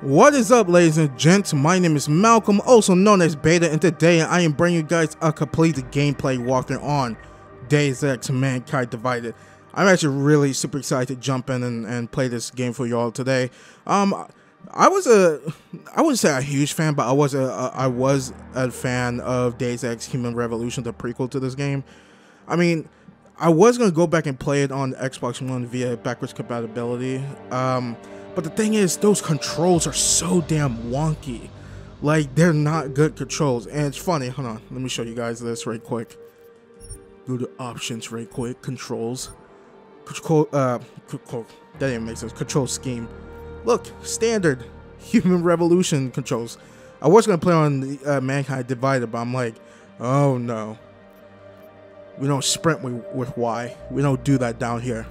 What is up, ladies and gents? My name is Malcolm, also known as Beta, and today I am bringing you guys a complete gameplay walkthrough on Deus Ex Mankind Divided. I'm actually really super excited to jump in and play this game for y'all today. I wouldn't say a huge fan, but I was a fan of Deus Ex Human Revolution, the prequel to this game. I mean, I was gonna go back and play it on Xbox One via backwards compatibility. But the thing is, those controls are so damn wonky. Like, they're not good controls. And it's funny, hold on, let me show you guys this right quick. Go to options right quick, controls. That didn't make sense, control scheme. Look, standard Human Revolution controls. I was gonna play on Mankind Divided, but I'm like, oh no. We don't sprint with Y. We don't do that down here.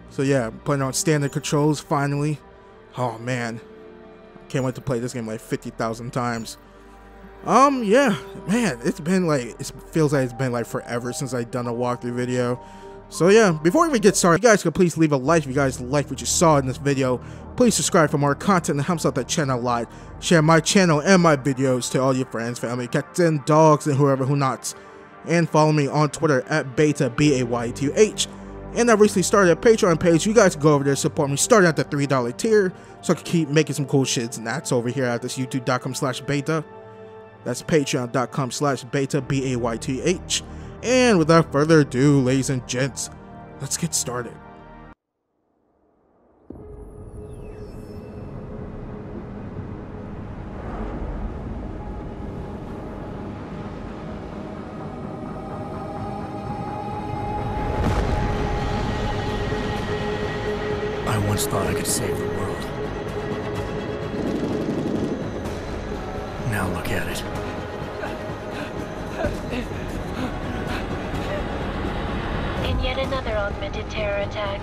So yeah, playing on standard controls finally. Oh man, can't wait to play this game like 50,000 times. Yeah, man, it feels like it's been like forever since I've done a walkthrough video. So yeah, before we get started, you guys can please leave a like if you guys like what you saw in this video. Please subscribe for more content, it helps out the channel a lot. Share my channel and my videos to all your friends, family, cats, and dogs, and whoever who nots. And follow me on Twitter at Baytuh, B-A-Y-T-U-H. And I recently started a Patreon page. You guys can go over there, support me, starting at the $3 tier, so I can keep making some cool shits. And that's over here at this youtube.com/Baytuh. That's patreon.com/Baytuh, B-A-Y-T-H. And without further ado, ladies and gents, let's get started. I once thought I could save the world. Now look at it. In yet another augmented terror attack,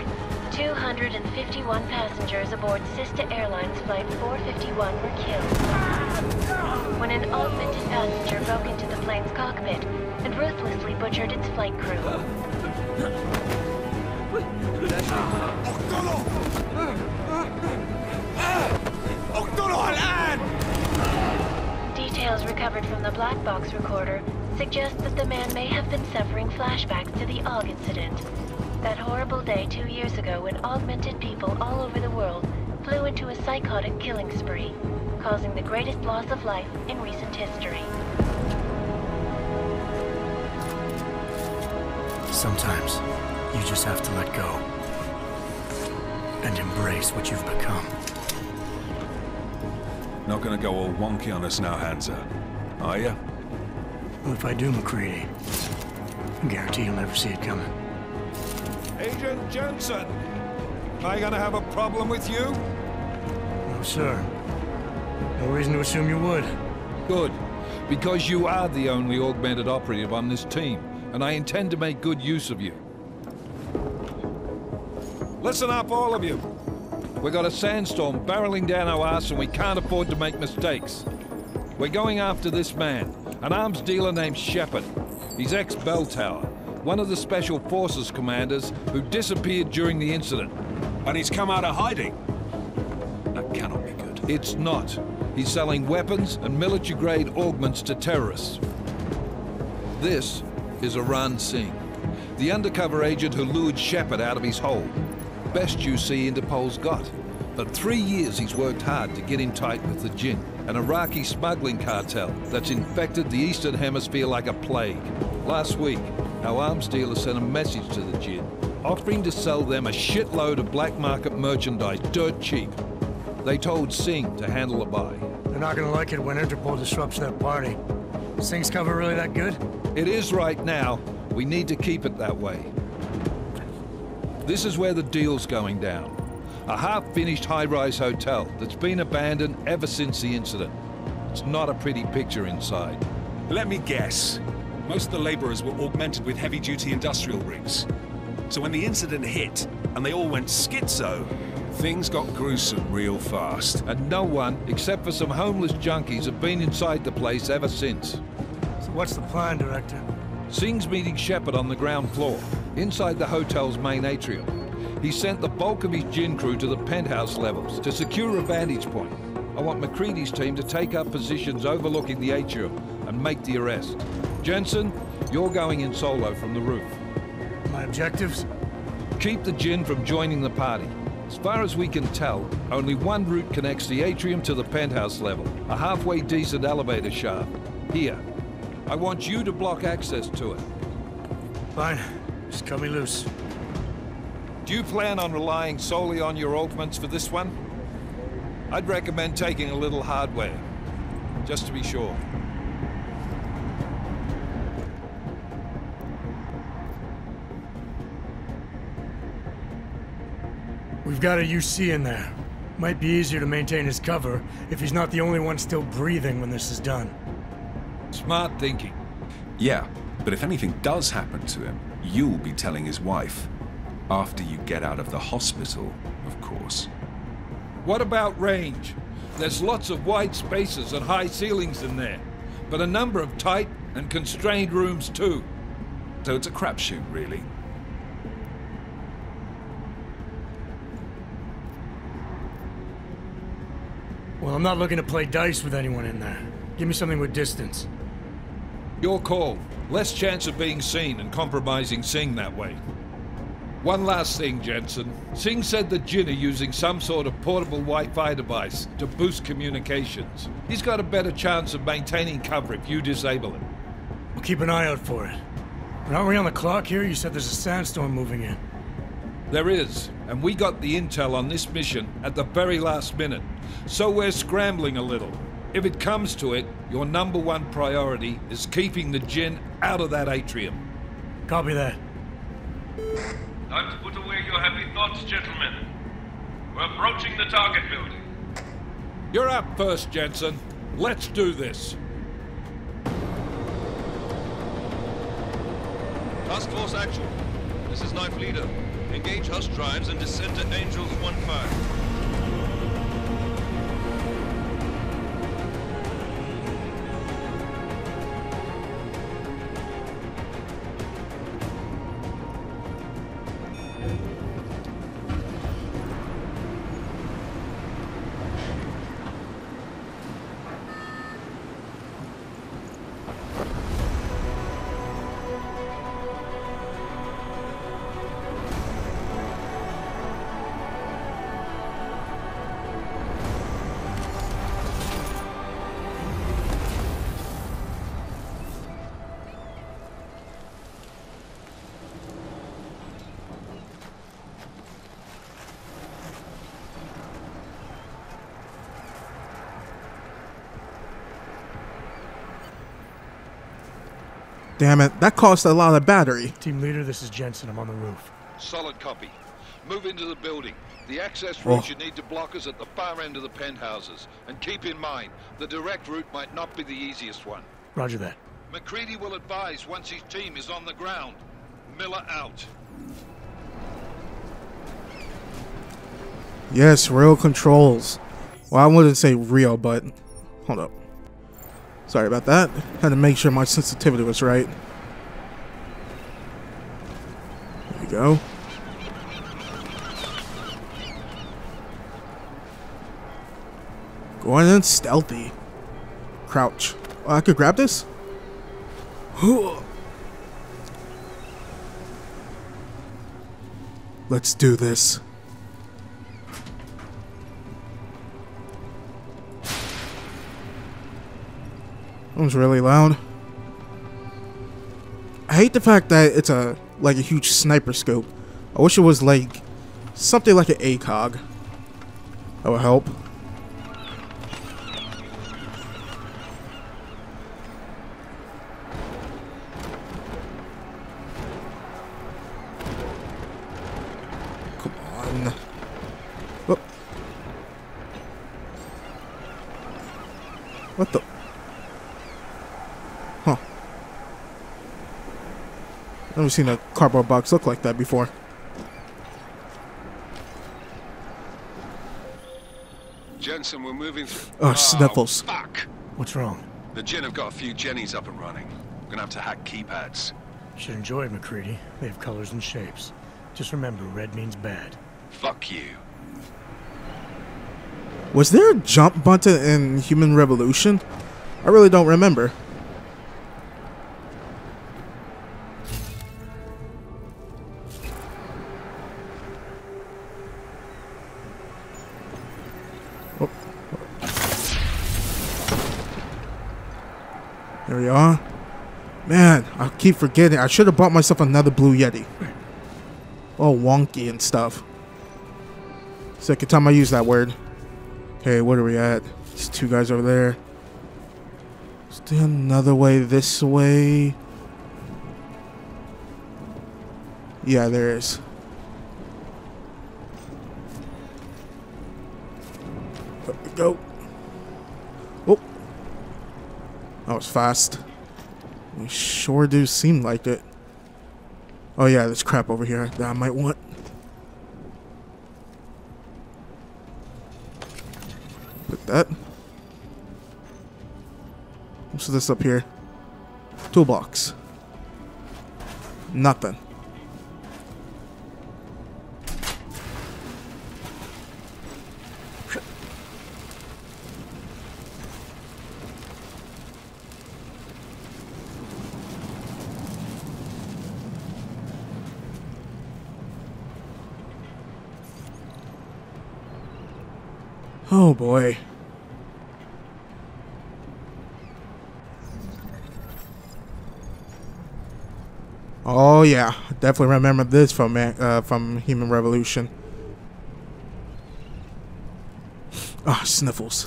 251 passengers aboard sister airlines Flight 451 were killed when an augmented passenger broke into the plane's cockpit and ruthlessly butchered its flight crew. Details recovered from the black box recorder suggest that the man may have been suffering flashbacks to the AUG incident. That horrible day 2 years ago when augmented people all over the world flew into a psychotic killing spree, causing the greatest loss of life in recent history. Sometimes you just have to let go and embrace what you've become. Not gonna go all wonky on us now, Hansa, are ya? Well, if I do, McCready, I guarantee you'll never see it coming. Agent Jensen! Am I gonna have a problem with you? No, sir. No reason to assume you would. Good, because you are the only augmented operative on this team, and I intend to make good use of you. Listen up, all of you. We got a sandstorm barreling down our arse and we can't afford to make mistakes. We're going after this man, an arms dealer named Shepard. He's ex-Bell Tower, one of the Special Forces commanders who disappeared during the incident. And he's come out of hiding? That cannot be good. It's not. He's selling weapons and military-grade augments to terrorists. This is Aran Singh, the undercover agent who lured Shepard out of his hole. Best you see Interpol's got. For 3 years he's worked hard to get in tight with the Jinn, an Iraqi smuggling cartel that's infected the Eastern Hemisphere like a plague. Last week, our arms dealer sent a message to the Jinn, offering to sell them a shitload of black market merchandise dirt cheap. They told Singh to handle the buy. They're not gonna like it when Interpol disrupts their party. Singh's cover really that good? It is right now. We need to keep it that way. This is where the deal's going down. A half-finished high-rise hotel that's been abandoned ever since the incident. It's not a pretty picture inside. Let me guess. Most of the laborers were augmented with heavy-duty industrial rigs. So when the incident hit, and they all went schizo, things got gruesome real fast. And no one, except for some homeless junkies, have been inside the place ever since. So what's the plan, Director? Singh's meeting Shepard on the ground floor, inside the hotel's main atrium. He sent the bulk of his gin crew to the penthouse levels to secure a vantage point. I want McCready's team to take up positions overlooking the atrium and make the arrest. Jensen, you're going in solo from the roof. My objectives? Keep the gin from joining the party. As far as we can tell, only one route connects the atrium to the penthouse level, a halfway decent elevator shaft. Here. I want you to block access to it. Fine. Just cut me loose. Do you plan on relying solely on your augments for this one? I'd recommend taking a little hardware, just to be sure. We've got a UC in there. Might be easier to maintain his cover if he's not the only one still breathing when this is done. Smart thinking. Yeah, but if anything does happen to him, you'll be telling his wife. After you get out of the hospital, of course. What about range? There's lots of wide spaces and high ceilings in there, but a number of tight and constrained rooms too. So it's a crapshoot, really. Well, I'm not looking to play dice with anyone in there. Give me something with distance. Your call. Less chance of being seen and compromising Singh that way. One last thing, Jensen. Singh said the Jinn are using some sort of portable Wi-Fi device to boost communications. He's got a better chance of maintaining cover if you disable it. We'll keep an eye out for it. But aren't we on the clock here? You said there's a sandstorm moving in. There is, and we got the intel on this mission at the very last minute, so we're scrambling a little. If it comes to it, your #1 priority is keeping the Jinn out of that atrium. Copy that. Time to put away your happy thoughts, gentlemen. We're approaching the target building. You're up first, Jensen. Let's do this. Task Force Actual. This is Knife Leader. Engage Hush drives and descend to Angels 1-5. Damn it, that cost a lot of battery. Team leader, this is Jensen. I'm on the roof. Solid copy. Move into the building. The access route you need to block is at the far end of the penthouses. And keep in mind, the direct route might not be the easiest one. Roger that. McCready will advise once his team is on the ground. Miller out. Yes, real controls. Well, I wouldn't say real, but hold up. Sorry about that. Had to make sure my sensitivity was right. There we go. Going in stealthy. Crouch. Oh, I could grab this? Let's do this. That was really loud. I hate the fact that it's like a huge sniper scope. I wish it was like something like an ACOG. That would help. Come on. Oh. What the? Huh. Never seen a cardboard box look like that before. Jensen, we're moving through. Oh, sniffles. Fuck! What's wrong? The Jinn have got a few Jennies up and running. We're gonna have to hack keypads. You should enjoy it, McCready. They have colors and shapes. Just remember, red means bad. Fuck you. Was there a jump button in Human Revolution? I really don't remember. Oh. There we are. Man, I keep forgetting. I should have bought myself another Blue Yeti. All wonky and stuff. Second time I use that word. Okay, what are we at? There's two guys over there. Is there another way this way? Yeah, there is. There we go. Oh. That was fast. We sure do seem like it. Oh yeah, there's crap over here that I might want. Put that. What's this up here? Toolbox. Nothing. Oh boy. Oh yeah, definitely remember this from Human Revolution. Ah, sniffles.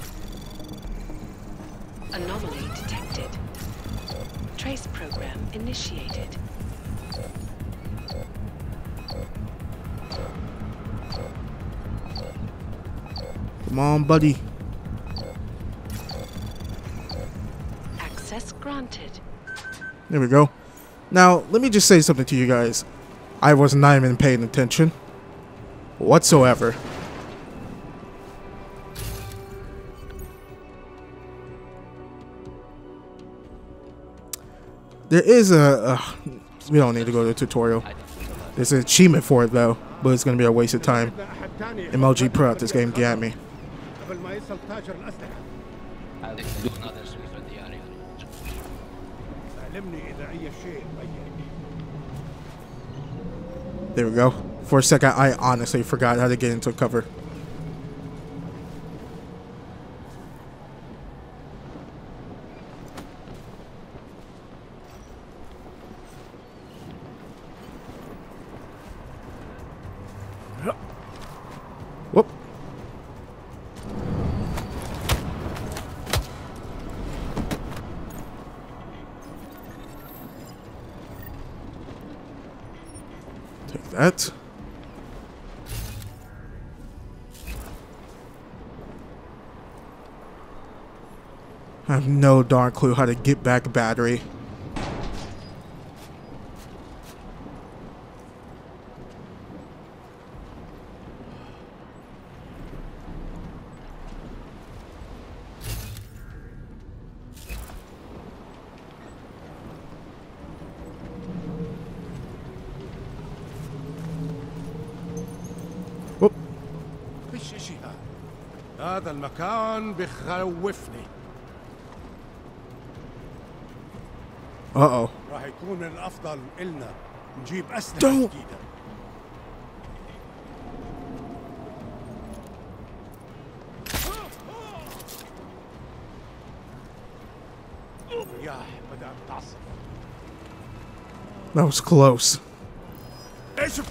Anomaly detected. Trace program initiated. Come on, buddy. Access granted. There we go. Now, let me just say something to you guys. I was not even paying attention whatsoever. There is we don't need to go to the tutorial. There's an achievement for it though, but it's gonna be a waste of time. MLG Pro at this game, get me. There we go. For a second, I honestly forgot how to get into cover. Whoop. Take that. I have no darn clue how to get back a battery. Whoop. فيش اشي هذا المكان بخوفني. Uh-oh. راح يكون من الافضل إلنا نجيب اسلحه Don't. جديده. الرياح بدأت تعصف. That was close. ايش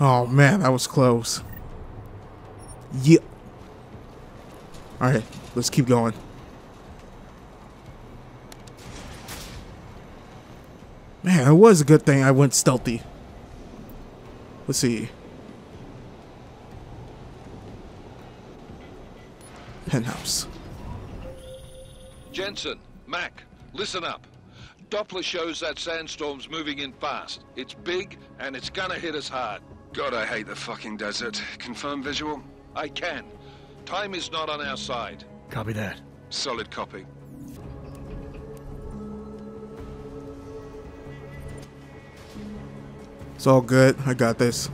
Oh man, that was close. Yeah. Alright, let's keep going. Man, it was a good thing I went stealthy. Let's see. Penthouse. Jensen, Mac, listen up. Doppler shows that sandstorm's moving in fast. It's big, and it's gonna hit us hard. God, I hate the fucking desert. Confirm visual? I can. Time is not on our side. Copy that. Solid copy. It's all good. I got this.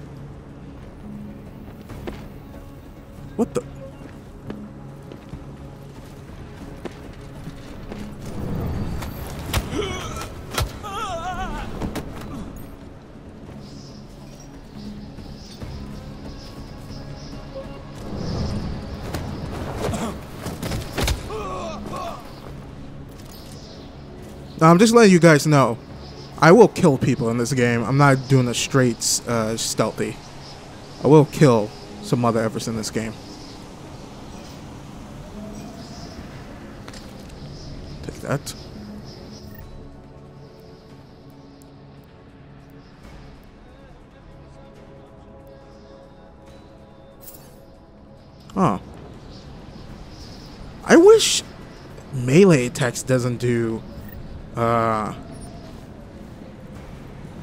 What the? Now, I'm just letting you guys know, I will kill people in this game. I'm not doing a straight stealthy. I will kill some mother effers in this game. Take that. Oh. I wish melee attacks doesn't do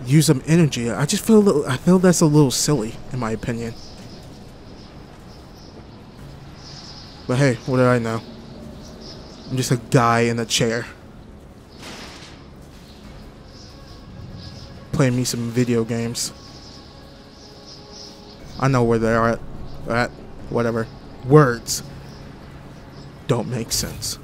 use some energy. I just feel I feel that's a little silly in my opinion. But hey, what do I know? I'm just a guy in a chair playing me some video games. I know where they are at whatever. Words don't make sense.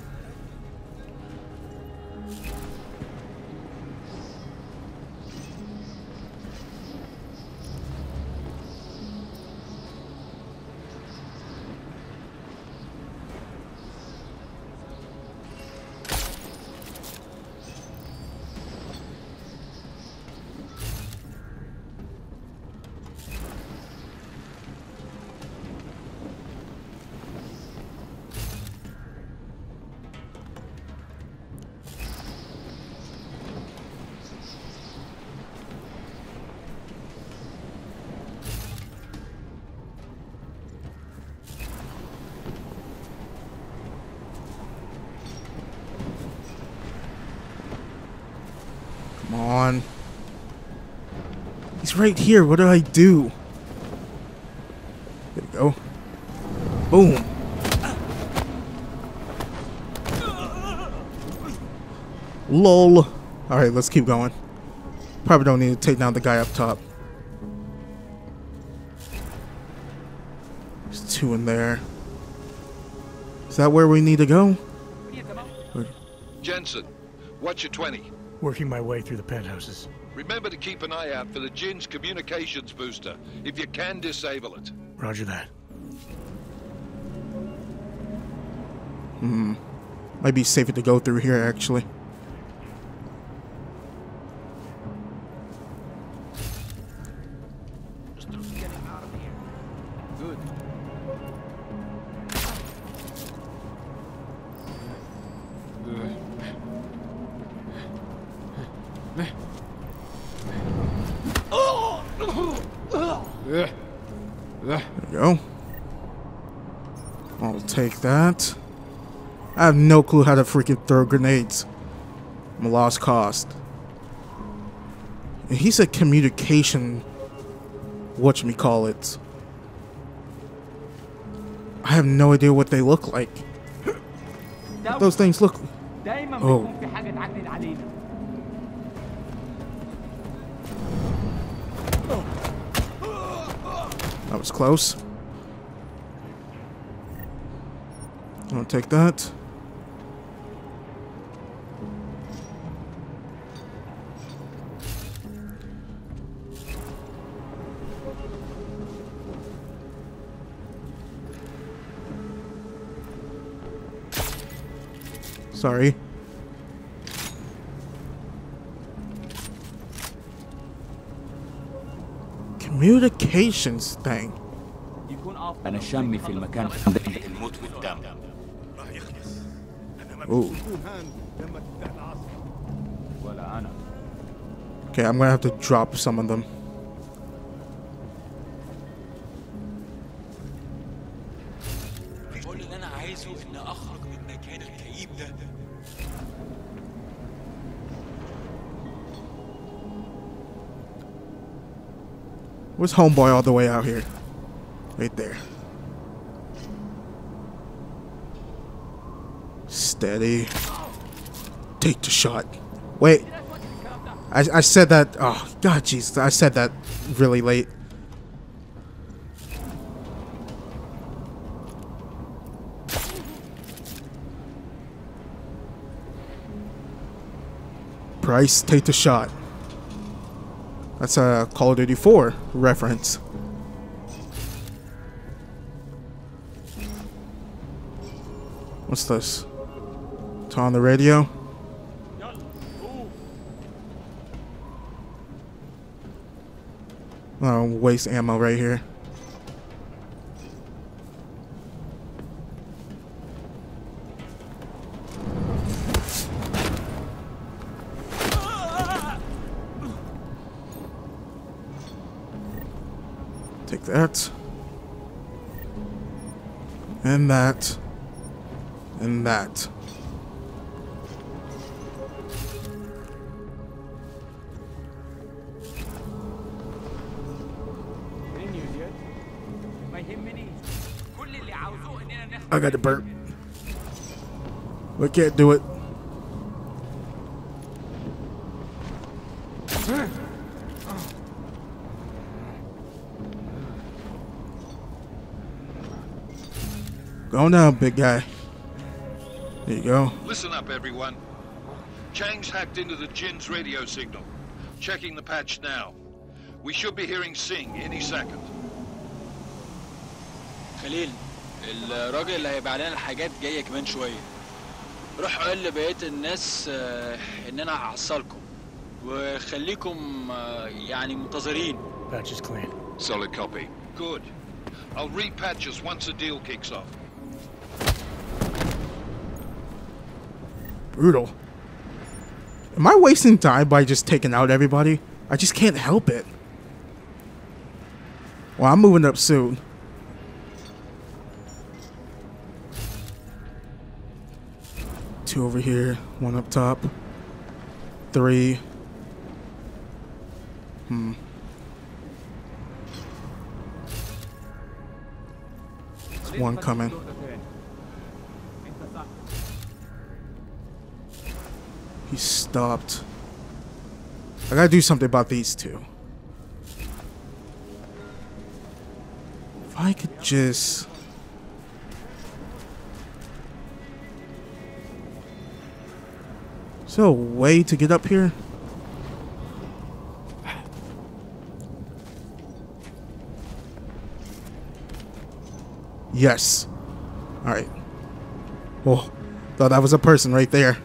Come on. He's right here. What do I do? There we go. Boom. LOL. Alright, let's keep going. Probably don't need to take down the guy up top. There's two in there. Is that where we need to go? Jensen, what's your 20? Working my way through the penthouses. Remember to keep an eye out for the Jin's communications booster. If you can, disable it. Roger that. Might be safer to go through here, actually. There we go. I'll take that. I have no clue how to freaking throw grenades. I'm a lost cause. And he said communication. Whatchamacallit. I have no idea what they look like. Those things look. Oh. That was close. I'll take that. Sorry. Communications thing. أنا شامي في المكان الموت والدم. Ooh. Okay, I'm gonna have to drop some of them. Where's homeboy all the way out here? Right there. Steady. Take the shot. Wait. I said that. Oh God, Jesus! I said that really late. Price, take the shot. That's a Call of Duty 4 reference. What's this? It's on the radio. Oh, waste ammo right here. Take that. And that. And that. I got the burp. We can't do it. Go down, big guy. There you go. Listen up, everyone. Chang's hacked into the Jin's radio signal. Checking the patch now. We should be hearing Singh any second. خليل الراجل اللي هيبقى علينا الحاجات جايه كمان شويه. روح قول لبقيه الناس ان انا هحصلكم وخليكم يعني منتظرين. Patch is clean. Solid copy. Good. I'll repatch us once the deal kicks off. Brutal. Am I wasting time by just taking out everybody? I just can't help it. Well, I'm moving up soon. Two over here, one up top. Three. There's one coming. He stopped. I gotta do something about these two. If I could just... Is there a way to get up here? Yes. Alright. Oh, thought that was a person right there.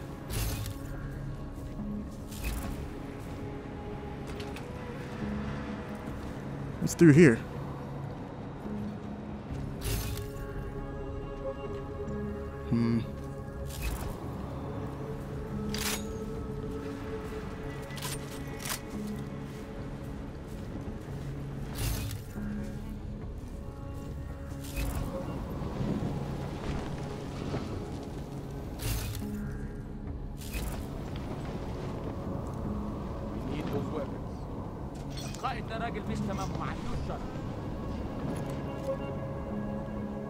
What's through here?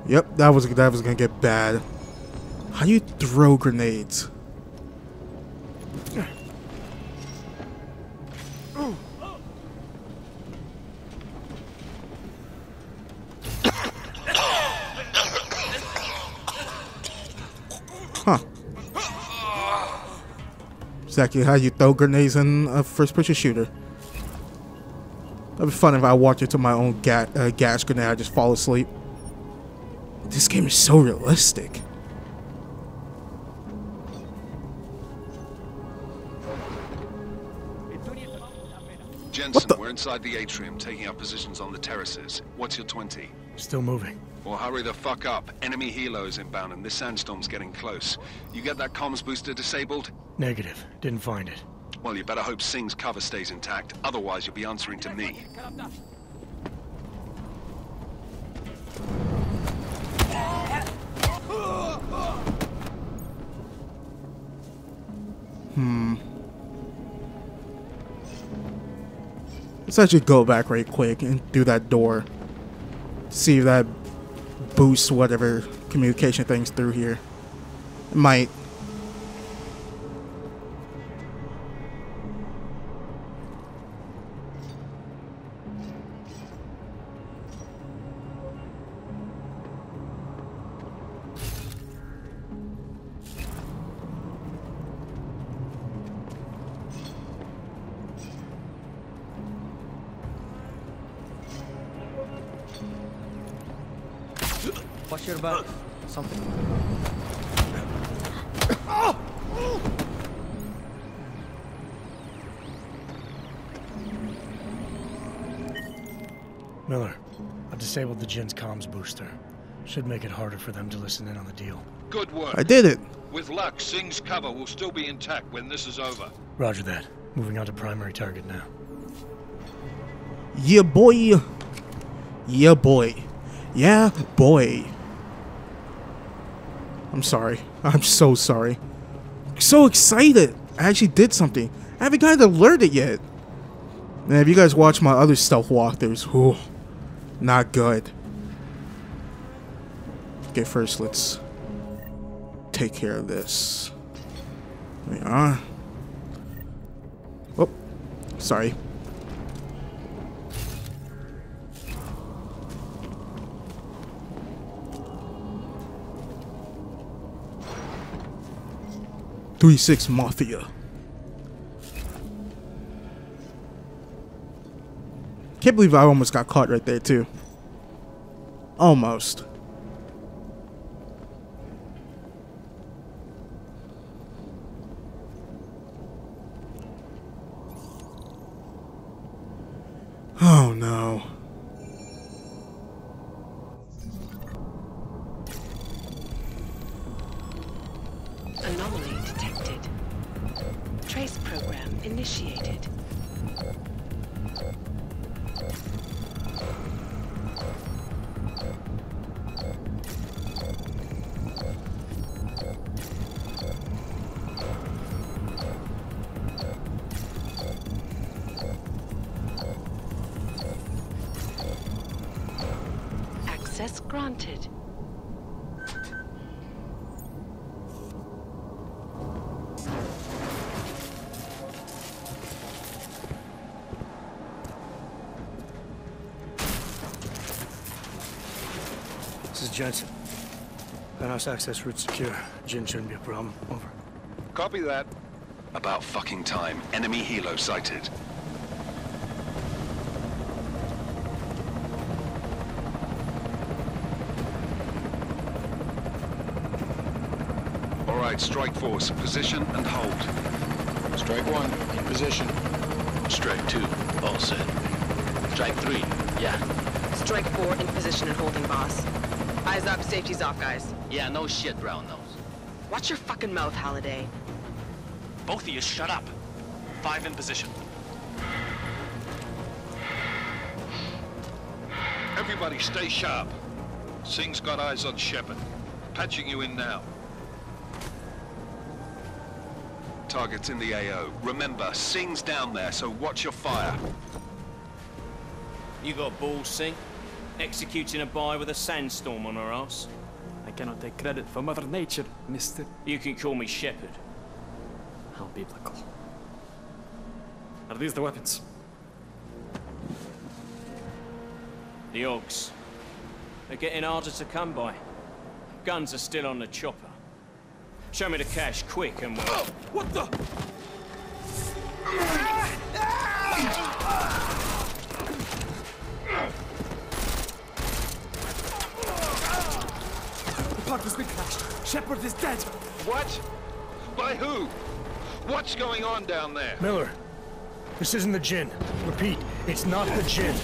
Yep, that was gonna get bad. How do you throw grenades? Huh. Exactly how you throw grenades in a first-person shooter. That'd be fun if I walked into my own gas grenade. I just fall asleep. This game is so realistic. Jensen, we're inside the atrium, taking up positions on the terraces. What's your 20? Still moving. Well, hurry the fuck up. Enemy helos inbound, and this sandstorm's getting close. You get that comms booster disabled? Negative. Didn't find it. Well, you better hope Singh's cover stays intact. Otherwise, you'll be answering to me. Let's actually go back right quick and do that door. See if that boosts whatever communication thing's through here. It might. What's your about? Something. Miller, I've disabled the Jin's comms booster. Should make it harder for them to listen in on the deal. Good work. I did it. With luck, Singh's cover will still be intact when this is over. Roger that. Moving on to primary target now. Yeah, boy. Yeah, boy. Yeah, boy. I'm sorry. I'm so sorry. So excited. I actually did something. I haven't gotten alerted yet. And if you guys watch my other stealth walkthroughs, whew, not good. Okay, first let's take care of this. There we are. Oh, sorry. .36 Mafia. Can't believe I almost got caught right there too. Almost. Oh no. Anomaly detected. Trace program initiated. Access granted. This is Jensen. Penthouse access route secure. Jin shouldn't be a problem. Over. Copy that. About fucking time. Enemy helo sighted. All right, strike force. Position and hold. Strike 1, in position. Strike 2, all set. Strike 3, yeah. Strike 4 in position and holding, boss. Eyes up, safety's off, guys. Yeah, no shit, brown nose. Watch your fucking mouth, Halliday. Both of you shut up. 5 in position. Everybody stay sharp. Singh's got eyes on Shepard. Patching you in now. Target's in the AO. Remember, Singh's down there, so watch your fire. You got balls, Singh? Executing a buy with a sandstorm on our ass? I cannot take credit for Mother Nature, mister. You can call me Shepard. How biblical. Are these the weapons? The Ogs. They're getting harder to come by. Guns are still on the chopper. Show me the cash quick and we'll... Oh, what the? The park has been crashed. Shepard is dead. What? By who? What's going on down there? Miller, this isn't the Jin. Repeat, it's not the Jin.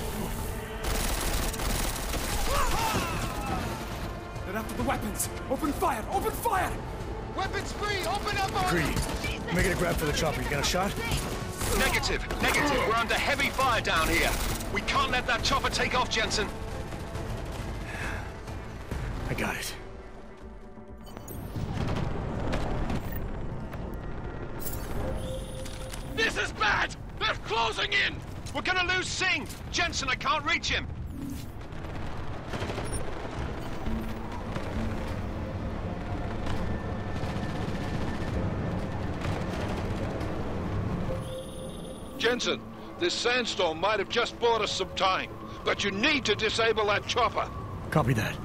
They're after the weapons. Open fire! Open fire! Weapons free! Open up on Greedy. Make it a grab for the chopper. You got a shot? Negative. Negative. We're under heavy fire down here. We can't let that chopper take off, Jensen. I got it. This is bad! They're closing in! We're gonna lose Singh! Jensen, I can't reach him! Jensen, this sandstorm might have just bought us some time, but you need to disable that chopper. Copy that.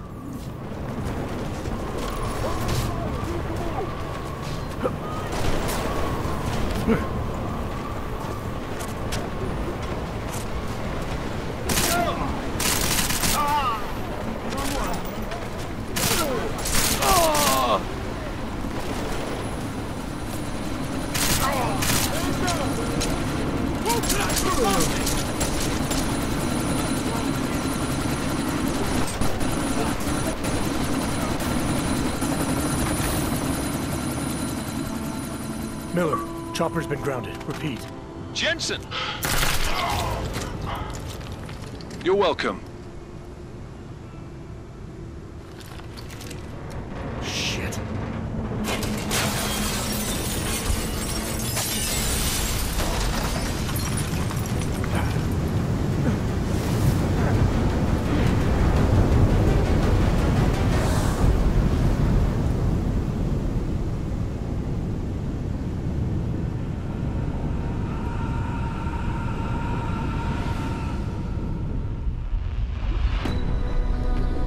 Miller, chopper's been grounded. Repeat. Jensen! You're welcome. Shit.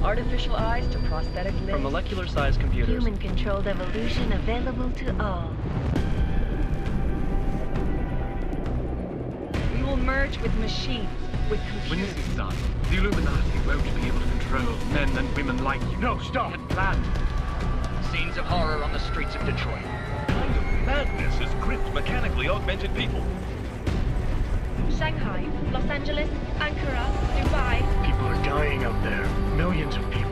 Artificial eyes to prosthetic limbs. From molecular-sized computers. Human-controlled evolution available to all. We will merge with machines, with computers. When this is done, the Illuminati won't be able to control men and women like you. No, stop! We had planned. Scenes of horror on the streets of Detroit. What kind of madness is gripped mechanically augmented people? Shanghai, Los Angeles, Ankara, Dubai. People are dying out there. Millions of people.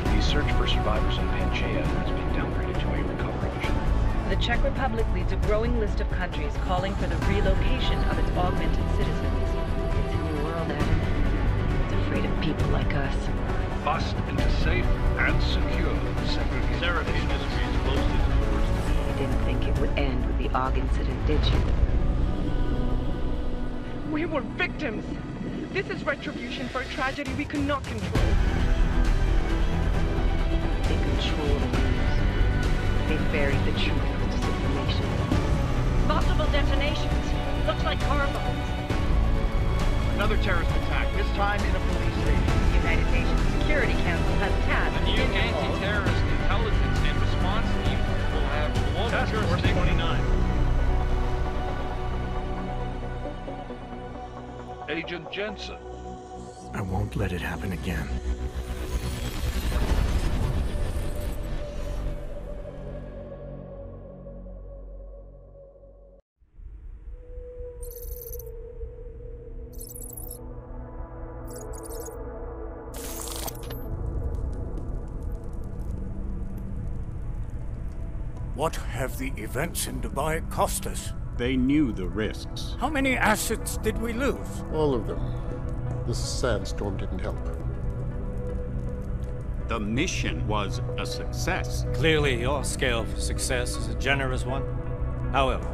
The search for survivors in Panchaea has been downgraded to a recovery mission. The Czech Republic leads a growing list of countries calling for the relocation of its augmented citizens. It's a new world, Adam. It's afraid of people like us. Bust into safe and secure segregation. Segregation industries closely towards. You didn't think it would end with the AUG incident, did you? We were victims. This is retribution for a tragedy we could not control. They control the news. They buried the truth with disinformation. Multiple detonations. Looks like car bombs. Another terrorist attack, this time in a police station. The United Nations Security Council has tasked The new anti-terrorist intelligence and response team will have global jurisdiction. 29. Agent Jensen. I won't let it happen again. What have the events in Dubai cost us? They knew the risks. How many assets did we lose? All of them. This sandstorm didn't help. The mission was a success. Clearly, your scale for success is a generous one. However,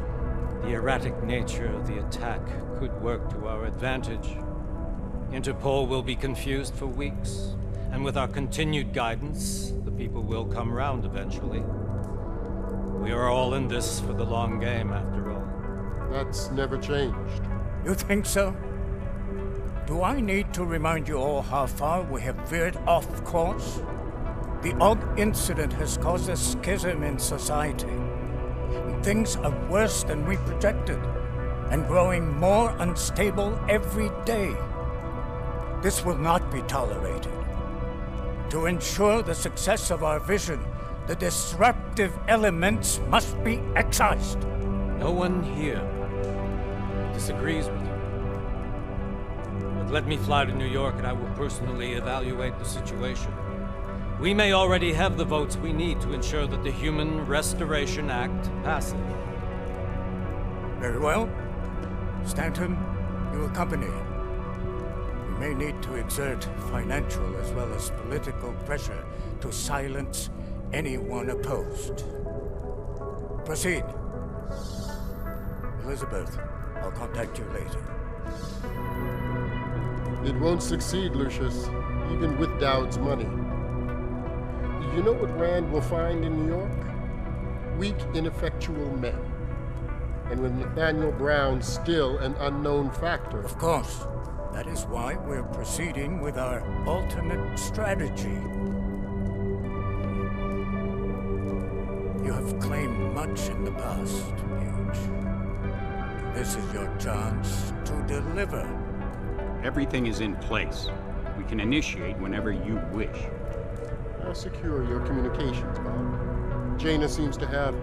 the erratic nature of the attack could work to our advantage. Interpol will be confused for weeks, and with our continued guidance, the people will come round eventually. We are all in this for the long game, after all. That's never changed. You think so? Do I need to remind you all how far we have veered off course? The AUG incident has caused a schism in society. Things are worse than we projected, and growing more unstable every day. This will not be tolerated. To ensure the success of our vision, the disruptive elements must be excised. No one here disagrees with you. But let me fly to New York and I will personally evaluate the situation. We may already have the votes we need to ensure that the Human Restoration Act passes. Very well. Stanton, you accompany. We may need to exert financial as well as political pressure to silence anyone opposed. Proceed. Elizabeth, I'll contact you later. It won't succeed, Lucius, even with Dowd's money. You know what Rand will find in New York? Weak, ineffectual men. And with Nathaniel Brown still an unknown factor. Of course. That is why we're proceeding with our alternate strategy. You have claimed much in the past, Huge. This is your chance to deliver. Everything is in place. We can initiate whenever you wish. I'll secure your communications, Bob. Jaina seems to have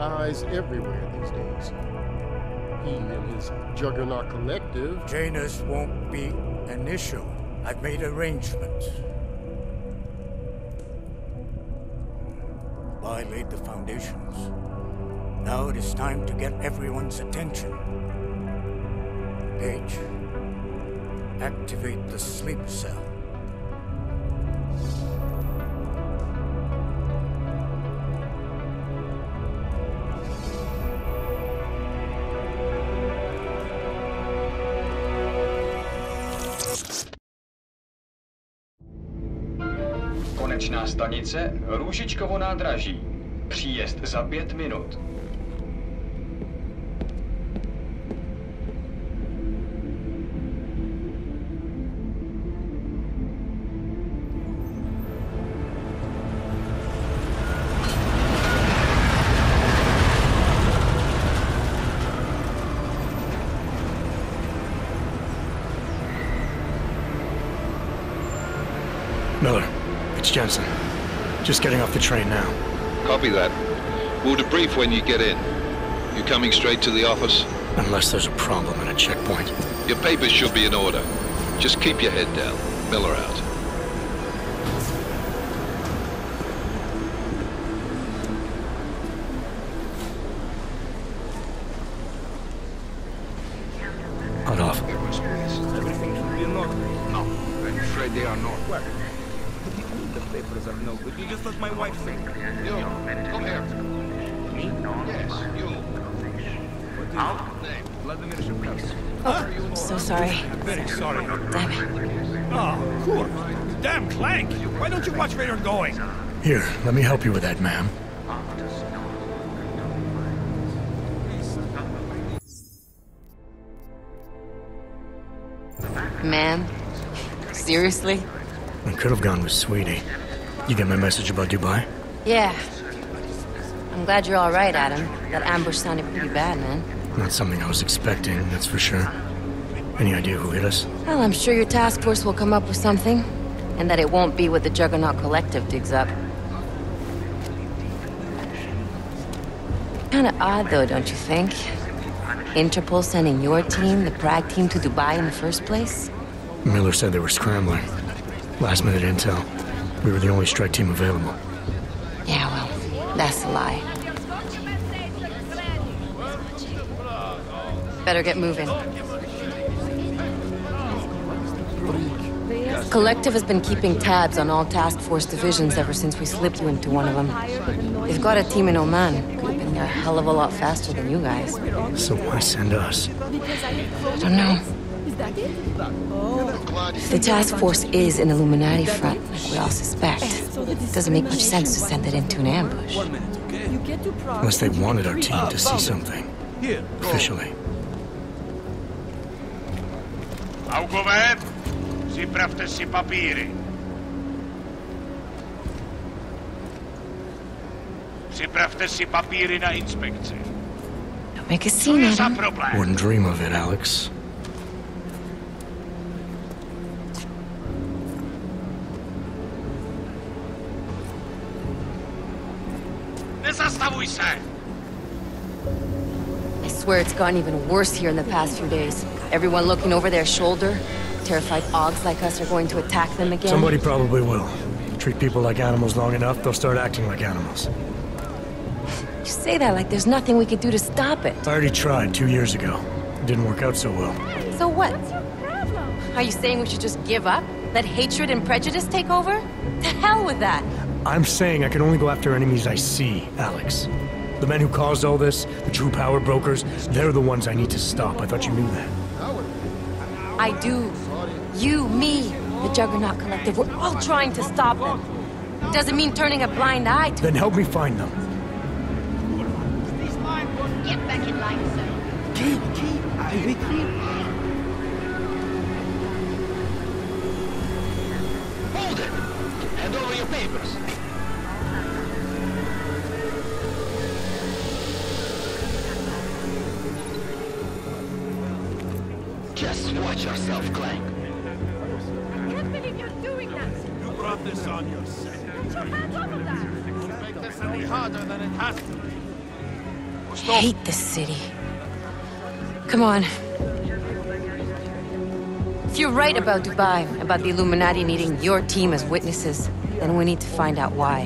eyes everywhere these days. He and his Juggernaut collective... Janus won't be an issue. I've made arrangements. I laid the foundations. Now it is time to get everyone's attention. Paige, activate the sleep cell. Konečná stanice Růžičkovo nádraží. Příjezd za 5 minut. Miller, it's Jensen. Just getting off the train now. Copy that. We'll debrief when you get in. You coming straight to the office? Unless there's a problem at a checkpoint. Your papers should be in order. Just keep your head down. Miller out. Hot off. Everything should be in order. No, I'm afraid they are not. What? The papers are no good. You just let my wife think. You, come here. Me? Yes, you. What is your name? Vladimir Shevkowski. Oh, I'm so sorry. Very sorry. Damn it. Oh, cool. Damn, Clank! Why don't you watch where you're going? Here, let me help you with that, ma'am. Ma'am? Seriously? I could have gone with Sweetie. You get my message about Dubai? Yeah. I'm glad you're all right, Adam. That ambush sounded pretty bad, man. Not something I was expecting, that's for sure. Any idea who hit us? Well, I'm sure your task force will come up with something. And that it won't be what the Juggernaut Collective digs up. Kinda odd, though, don't you think? Interpol sending your team, the Prague team, to Dubai in the first place? Miller said they were scrambling. Last-minute intel. We were the only strike team available. Yeah, well, that's a lie. Better get moving. Collective has been keeping tabs on all task force divisions ever since we slipped you into one of them. They've got a team in Oman. Could have been there a hell of a lot faster than you guys. So why send us? I don't know. If the task force is an Illuminati front, like we all suspect, it doesn't make much sense to send it into an ambush. Unless they wanted our team to see something. Officially. Augové, připravte si papíry. Připravte si papíry na inspekci. Don't make a scene, Adam. Wouldn't dream of it, Alex. Nezastavuj se! I swear it's gotten even worse here in the past few days. Everyone looking over their shoulder. Terrified Augs like us are going to attack them again. Somebody probably will. Treat people like animals long enough, they'll start acting like animals. You say that like there's nothing we could do to stop it. I already tried 2 years ago. It didn't work out so well. So what? Are you saying we should just give up? Let hatred and prejudice take over? To hell with that! I'm saying I can only go after enemies I see, Alex. The men who caused all this, the true power brokers, they're the ones I need to stop. I thought you knew that. I do. You, me, the Juggernaut Collective, we're all trying to stop them. It doesn't mean turning a blind eye to Then help me find them. Get back in line, sir. Hold it! Hand over your papers. Just watch yourself, Clank. I can't believe you're doing that. You brought this on yourself. Put your hands off of that. It's any harder than it has to be. I hate this city. Come on. If you're right about Dubai, about the Illuminati needing your team as witnesses, then we need to find out why.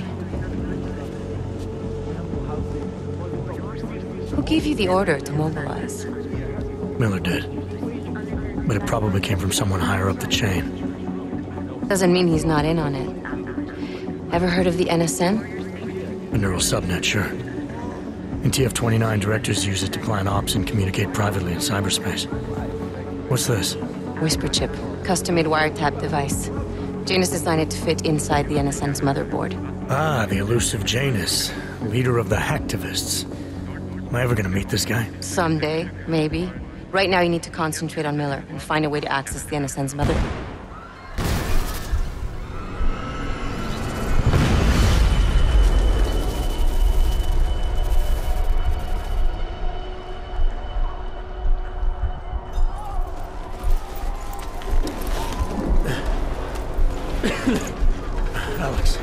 Who gave you the order to mobilize? Miller did. But it probably came from someone higher up the chain. Doesn't mean he's not in on it. Ever heard of the NSN? A neural subnet, sure. In TF-29, directors use it to plan ops and communicate privately in cyberspace. What's this? Whisper chip. Custom-made wiretap device. Janus designed it to fit inside the NSN's motherboard. Ah, the elusive Janus. Leader of the hacktivists. Am I ever gonna meet this guy? Someday, maybe. Right now you need to concentrate on Miller and find a way to access the NSN's motherboard. Alex,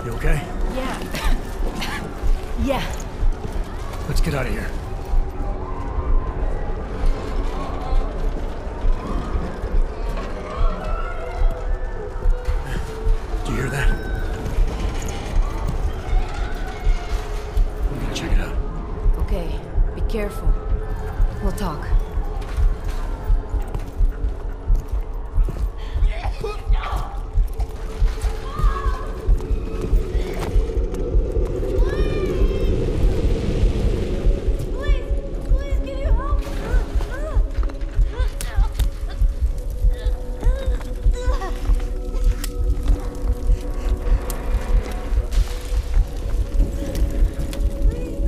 you okay? Yeah. Yeah. Let's get out of here. Do you hear that? I'm gonna check it out. Okay, be careful. We'll talk.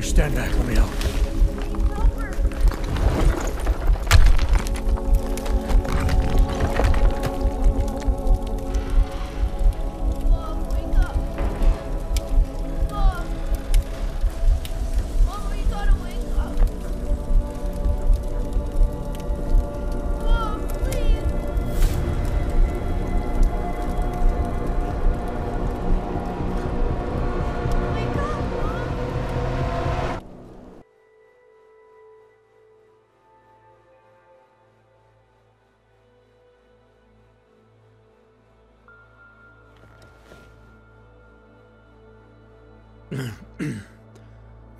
Stand back, let me help.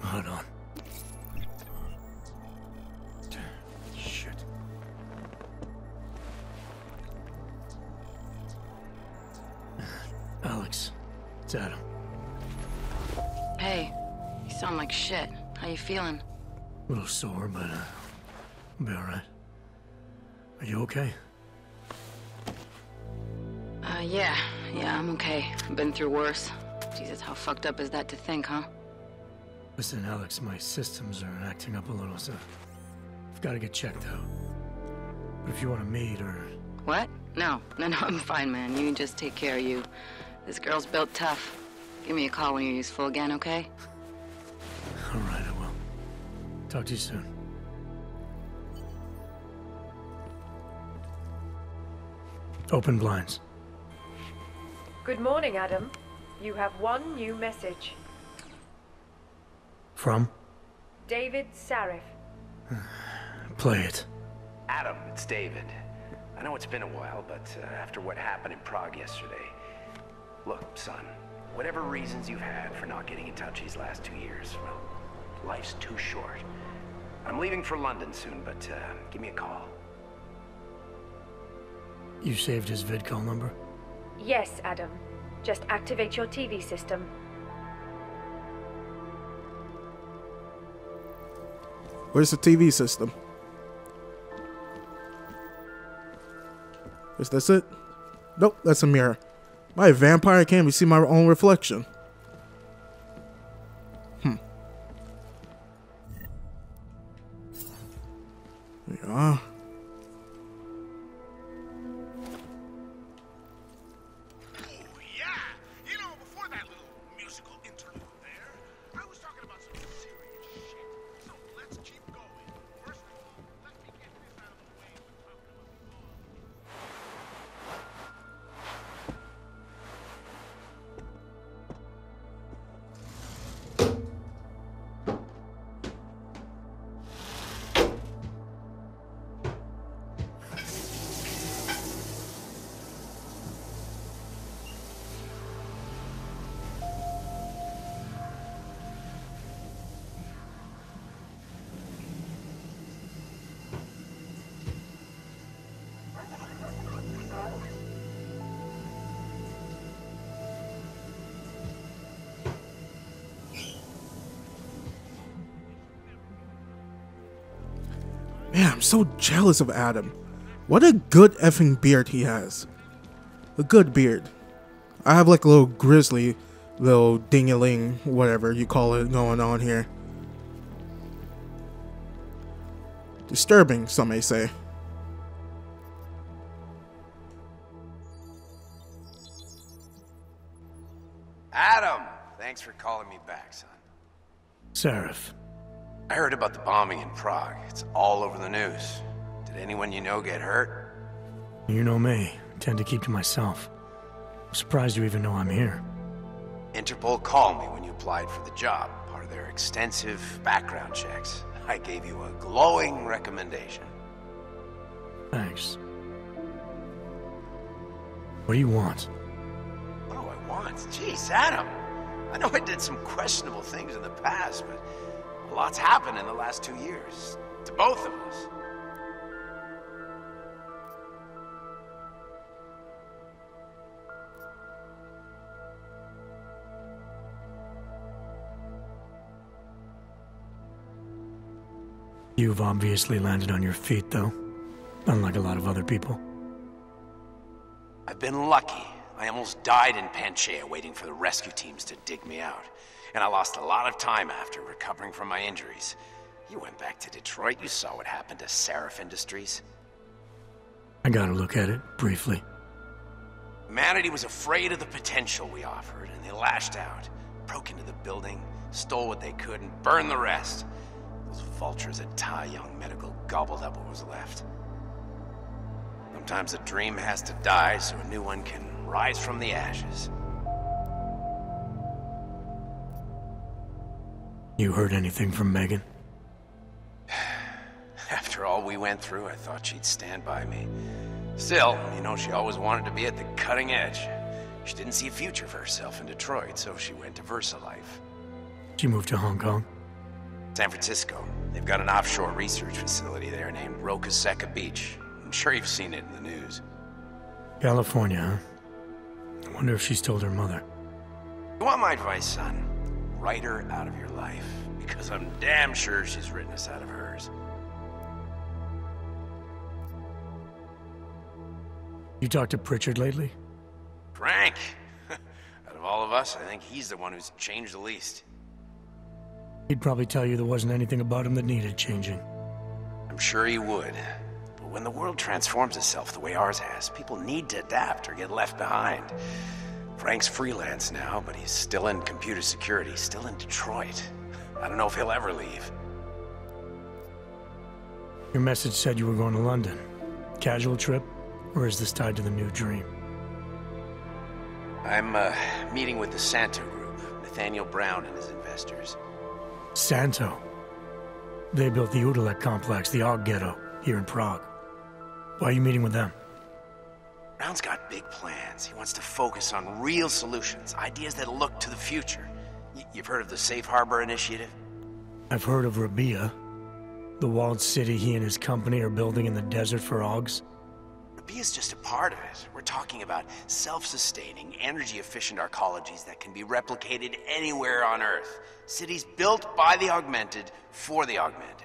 Hold on. Shit. Alex, it's Adam. Hey, you sound like shit. How you feeling? A little sore, but I'll be alright. Are you okay? Yeah, I'm okay. I've been through worse. Jesus, how fucked up is that to think, huh? Listen, Alex, my systems are acting up a little, so I've got to get checked out. But if you want to meet or... What? No, I'm fine, man. You just take care of you. This girl's built tough. Give me a call when you're useful again, okay? All right, I will. Talk to you soon. Open blinds. Good morning, Adam. You have one new message. From? David Sarif. Play it. Adam, it's David. I know it's been a while, but after what happened in Prague yesterday... Look, son, whatever reasons you've had for not getting in touch these last 2 years, well, life's too short. I'm leaving for London soon, but give me a call. You saved his vidcall number? Yes, Adam. Just activate your TV system. Where's the TV system? Is this it? Nope, that's a mirror. Am I a vampire? I can't even see my own reflection. There you are. Man, I'm so jealous of Adam. What a good effing beard he has. A good beard. I have like a little grizzly, little ding-a-ling, whatever you call it, going on here. Disturbing, some may say. Adam! Thanks for calling me back, son. Seraph. I heard about the bombing in Prague. It's all over the news. Did anyone you know get hurt? You know me. I tend to keep to myself. I'm surprised you even know I'm here. Interpol called me when you applied for the job, part of their extensive background checks. I gave you a glowing recommendation. Thanks. What do you want? What do I want? Jeez, Adam. I know I did some questionable things in the past, but a lot's happened in the last 2 years. To both of us. You've obviously landed on your feet, though. Unlike a lot of other people. I've been lucky. I almost died in Panchaea waiting for the rescue teams to dig me out. And I lost a lot of time after recovering from my injuries. You went back to Detroit. You saw what happened to Seraph Industries. I got to look at it, briefly. Humanity was afraid of the potential we offered, and they lashed out. Broke into the building, stole what they could, and burned the rest. Those vultures at Tai Young Medical gobbled up what was left. Sometimes a dream has to die so a new one can rise from the ashes. You heard anything from Megan? After all we went through, I thought she'd stand by me. Still, you know, she always wanted to be at the cutting edge. She didn't see a future for herself in Detroit, so she went to VersaLife. She moved to Hong Kong? San Francisco. They've got an offshore research facility there named Rokaseca Beach. I'm sure you've seen it in the news. California, huh? I wonder if she's told her mother. You want my advice, son? Write her out of your life, because I'm damn sure she's written us out of hers. You talked to Pritchard lately? Frank! Out of all of us, I think he's the one who's changed the least. He'd probably tell you there wasn't anything about him that needed changing. I'm sure he would. But when the world transforms itself the way ours has, people need to adapt or get left behind. Frank's freelance now, but he's still in computer security, still in Detroit. I don't know if he'll ever leave. Your message said you were going to London. Casual trip? Or is this tied to the new dream? I'm meeting with the Santo Group, Nathaniel Brown and his investors. Santo? They built the Udalek complex, the Og Ghetto, here in Prague. Why are you meeting with them? Brown's got big plans. He wants to focus on real solutions, ideas that look to the future. You've heard of the Safe Harbor Initiative? I've heard of Rabia, the walled city he and his company are building in the desert for Augs. Rabia's just a part of it. We're talking about self-sustaining, energy-efficient arcologies that can be replicated anywhere on Earth. Cities built by the augmented, for the augmented.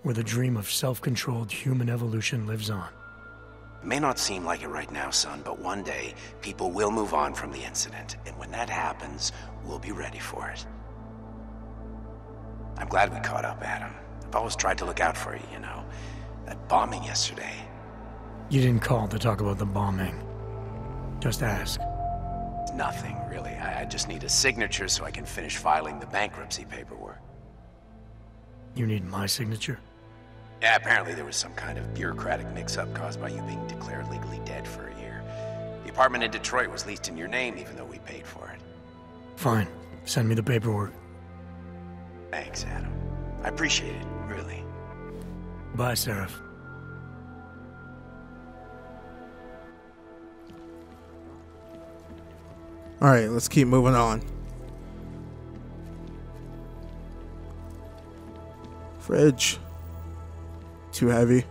Where the dream of self-controlled human evolution lives on. It may not seem like it right now, son, but one day, people will move on from the incident. And when that happens, we'll be ready for it. I'm glad we caught up, Adam. I've always tried to look out for you, you know. That bombing yesterday. You didn't call to talk about the bombing. Just ask. Nothing, really. I just need a signature so I can finish filing the bankruptcy paperwork. You need my signature? Yeah, apparently there was some kind of bureaucratic mix-up caused by you being declared legally dead for a year. The apartment in Detroit was leased in your name even though we paid for it. Fine. Send me the paperwork. Thanks, Adam. I appreciate it, really. Bye, Seraph. Alright, let's keep moving on. Fridge. Too heavy.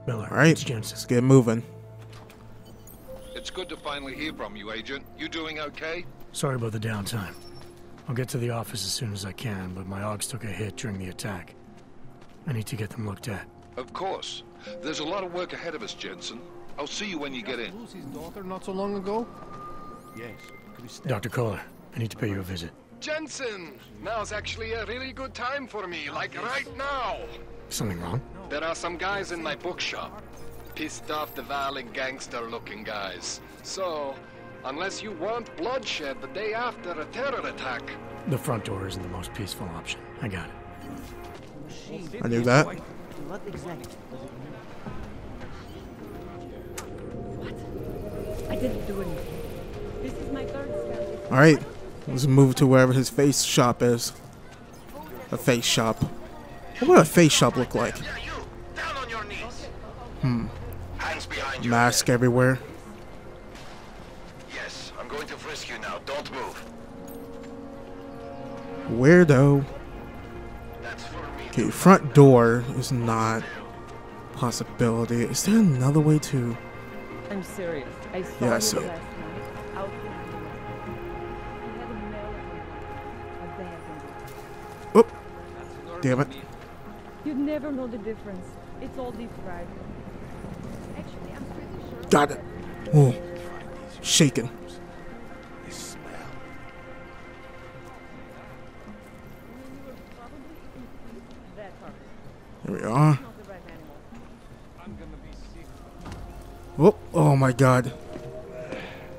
Miller, alright, it's Jensen. let's get moving. finally hear from you, Agent. You doing okay? Sorry about the downtime. I'll get to the office as soon as I can, but my Augs took a hit during the attack. I need to get them looked at. Of course. There's a lot of work ahead of us, Jensen. I'll see you when you get in. Lose his daughter not so long ago? Yes. Dr. Kohler, I need to pay you a visit. Jensen! Now's actually a really good time for me, like right now! Something wrong? There are some guys in my bookshop. Pissed off the Valley gangster-looking guys. So, unless you want bloodshed the day after a terror attack... The front door isn't the most peaceful option. I got it. I knew that. What exactly? I didn't do anything. This is my third step. Alright, let's move to wherever his face shop is. A face shop. What would a face shop look like? Mask everywhere. Yes, I'm going to frisk you now. Don't move. Weirdo. Okay, front door is not a possibility. Is there another way to... I'm serious. I saw Yeah, I you see. last night. Out in the night. You had a mail Oh, damn it. You'd never know the difference. It's all deep fried. Actually, I'm pretty sure. Got it. Oh, shaking. Here we are. Oh, oh my god.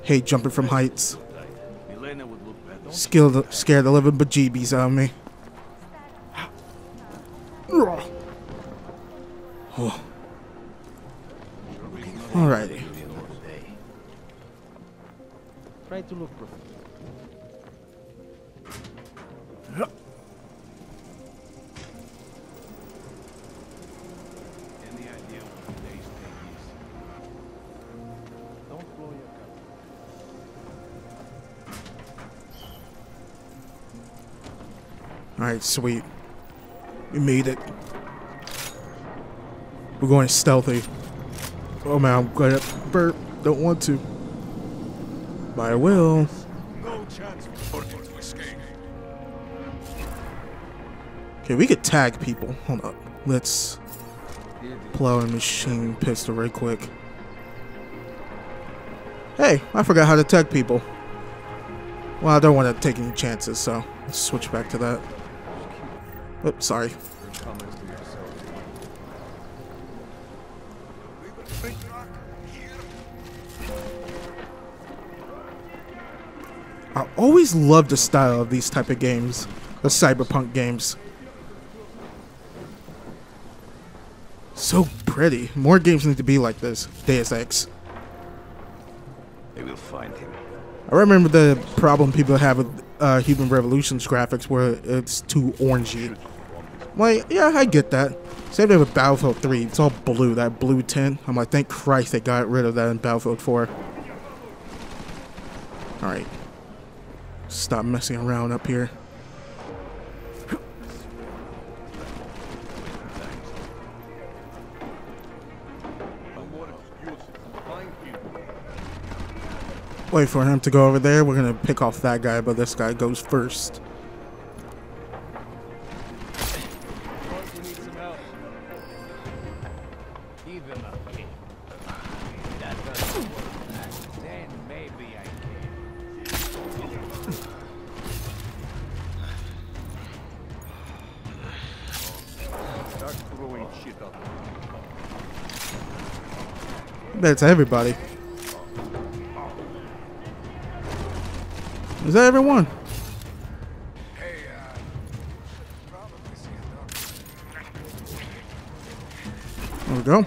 Hate jumping from heights. Scare the living bejeebies out of me. Oh. Alrighty. Try to look professional. Any idea what today's date is? Don't blow your cover. Alright, sweet. We made it. We're going stealthy. Oh man, I'm gonna burp. Don't want to. But I will. No chance for Porter to escape. Okay, we could tag people. Hold up. Let's pull out a machine pistol right quick. Hey, I forgot how to tag people. Well, I don't want to take any chances, so let's switch back to that. Oops, sorry. I always love the style of these type of games, the cyberpunk games. So pretty. More games need to be like this. Deus Ex. They will find him. I remember the problem people have with Human Revolution's graphics where it's too orangey. Like, yeah, I get that. Same thing with Battlefield 3. It's all blue, that blue tint. I'm like, thank Christ they got rid of that in Battlefield 4. Alright. Stop messing around up here. Wait for him to go over there. We're gonna pick off that guy, but this guy goes first. That's everybody. Is that everyone? There we go.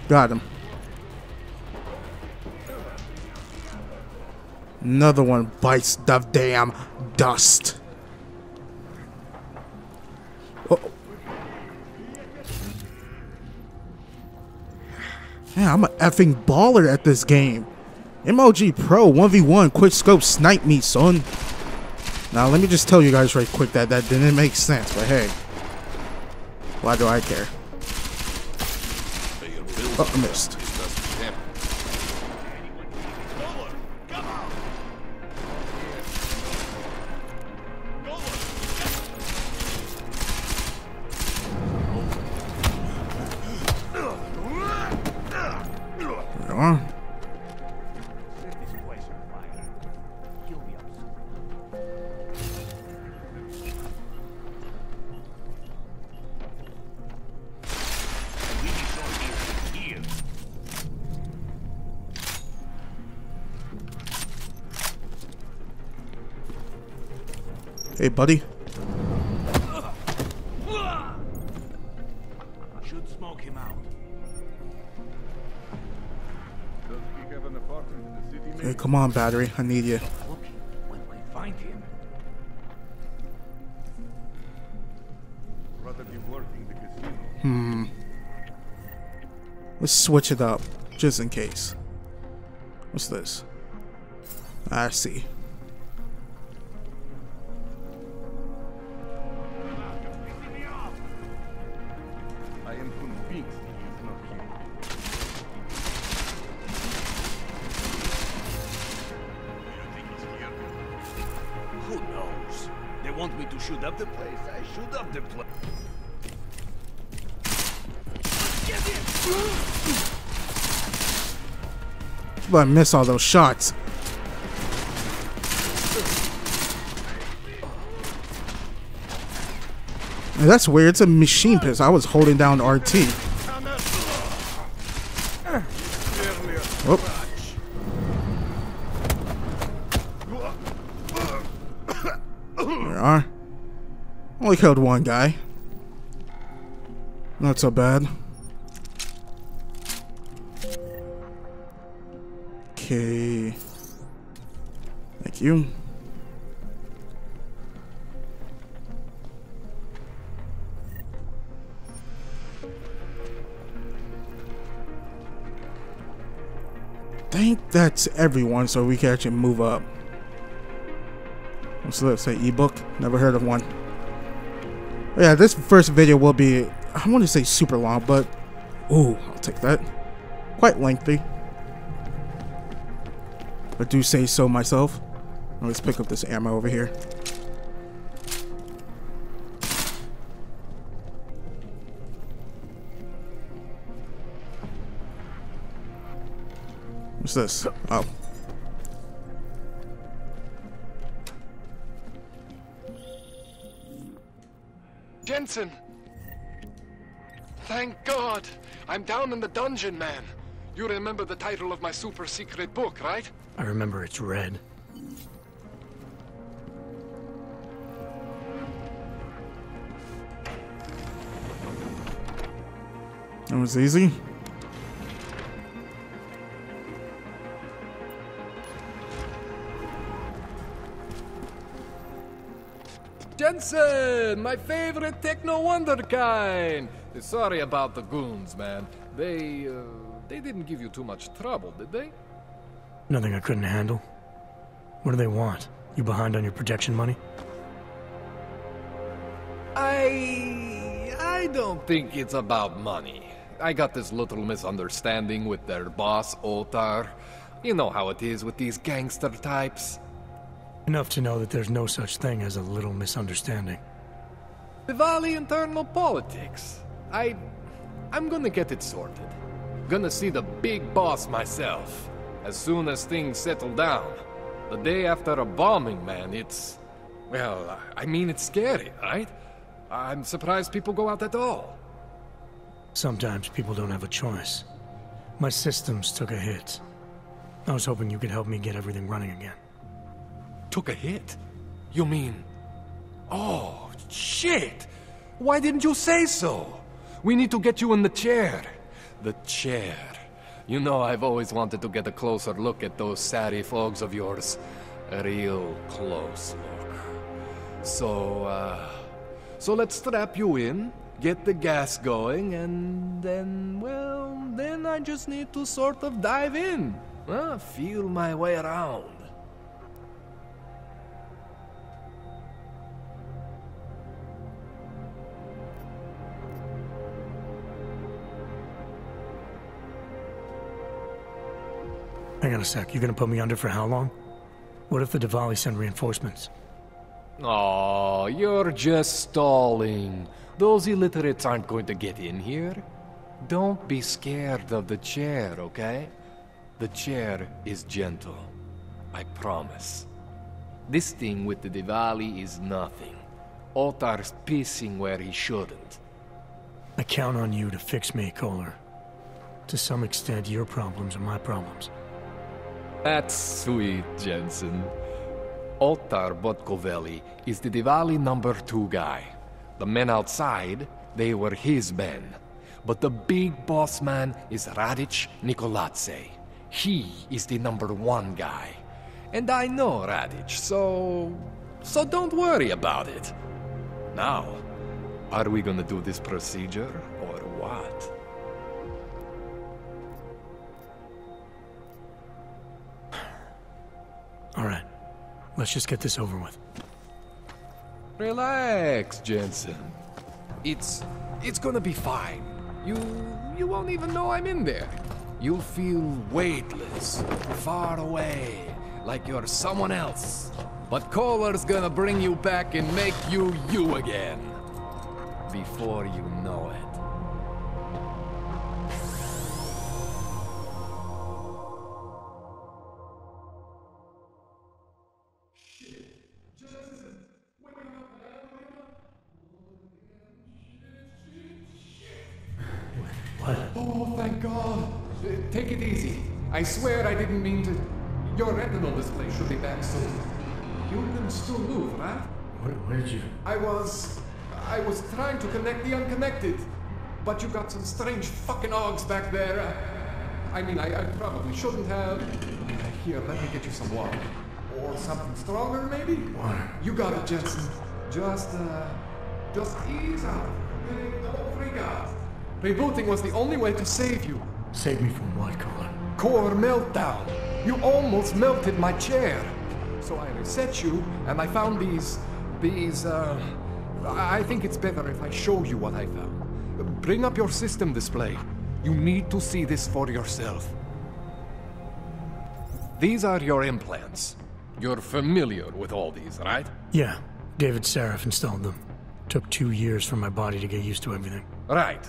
Got him. Another one bites the damn dust. Oh. Man, I'm an effing baller at this game. MLG Pro 1v1 quick scope snipe me, son. Now let me just tell you guys right quick that didn't make sense, but hey, why do I care? Oh, I missed. Hey, buddy. Should smoke him out. Hey, come on, battery. I need you. When we find him. Let's switch it up, just in case. What's this? I see. Who knows? They want me to shoot up the place. I shoot up the place. But I miss all those shots. Man, that's weird. It's a machine pistol. I was holding down RT. Whoop. There we are. Only killed one guy. Not so bad. Okay. Thank you. I think that's everyone, so we can actually move up. What's this? Say ebook? Never heard of one. Yeah, this first video will be, I want to say super long, but ooh, I'll take that. Quite lengthy. I do say so myself. Let's pick up this ammo over here. What's this? Oh. Jensen! Thank God! I'm down in the dungeon, man. You remember the title of my super secret book, right? I remember it's red. That was easy. Jensen! My favorite techno wonderkind! Sorry about the goons, man. They didn't give you too much trouble, did they? Nothing I couldn't handle. What do they want? You behind on your protection money? I don't think it's about money. I got this little misunderstanding with their boss, Otar. You know how it is with these gangster types. Enough to know that there's no such thing as a little misunderstanding. Diwali internal politics. I'm gonna get it sorted. Gonna see the big boss myself. As soon as things settle down. The day after a bombing, man, it's... Well, I mean, it's scary, right? I'm surprised people go out at all. Sometimes people don't have a choice. My systems took a hit. I was hoping you could help me get everything running again. Took a hit? You mean... Oh, shit! Why didn't you say so? We need to get you in the chair. The chair. You know I've always wanted to get a closer look at those satty fogs of yours. A real close look. So let's strap you in, get the gas going, and then, well, then I just need to sort of dive in. Feel my way around. Hang on a sec, you gonna put me under for how long? What if the Diwali send reinforcements? Oh, you're just stalling. Those illiterates aren't going to get in here. Don't be scared of the chair, okay? The chair is gentle. I promise. This thing with the Diwali is nothing. Ottar's pissing where he shouldn't. I count on you to fix me, Kohler. To some extent, your problems are my problems. That's sweet, Jensen. Ottar Botkovelli is the Diwali #2 guy. The men outside, they were his men. But the big boss man is Radic Nikoladze. He is the #1 guy. And I know Radic, so don't worry about it. Now, are we gonna do this procedure, or what? All right, let's just get this over with. Relax, Jensen. It's gonna be fine. You won't even know I'm in there. You'll feel weightless, far away, like you're someone else. But Kohler's gonna bring you back and make you you again. Before you know it. What? Oh, thank God. Take it easy. I swear I didn't mean to. Your retinal display should be back soon. You can still move, right? Where did you? I was trying to connect the unconnected, but you got some strange fucking ogs back there. I mean, I probably shouldn't have. Here, let me get you some water. Or something stronger, maybe? Water. You got it, Jensen. Just ease out. Don't freak out. Rebooting was the only way to save you. Save me from what, Kohler? Core meltdown. You almost melted my chair. So I reset you, and I found these, I think it's better if I show you what I found. Bring up your system display. You need to see this for yourself. These are your implants. You're familiar with all these, right? Yeah, David Sarif installed them. Took 2 years for my body to get used to everything. Right.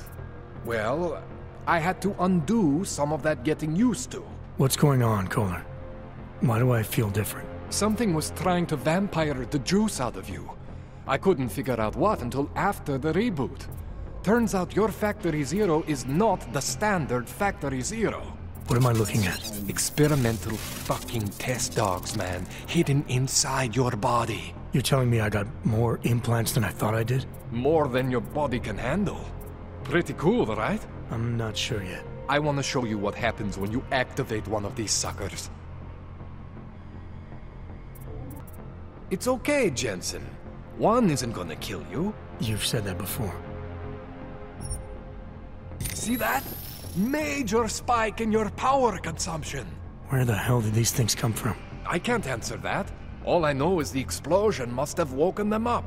Well, I had to undo some of that getting used to. What's going on, Kohler? Why do I feel different? Something was trying to vampire the juice out of you. I couldn't figure out what until after the reboot. Turns out your Factory Zero is not the standard Factory Zero. What am I looking at? Experimental fucking test dogs, man. Hidden inside your body. You're telling me I got more implants than I thought I did? More than your body can handle. Pretty cool, right? I'm not sure yet. I want to show you what happens when you activate one of these suckers. It's okay, Jensen. One isn't gonna kill you. You've said that before. See that? Major spike in your power consumption. Where the hell did these things come from? I can't answer that. All I know is the explosion must have woken them up.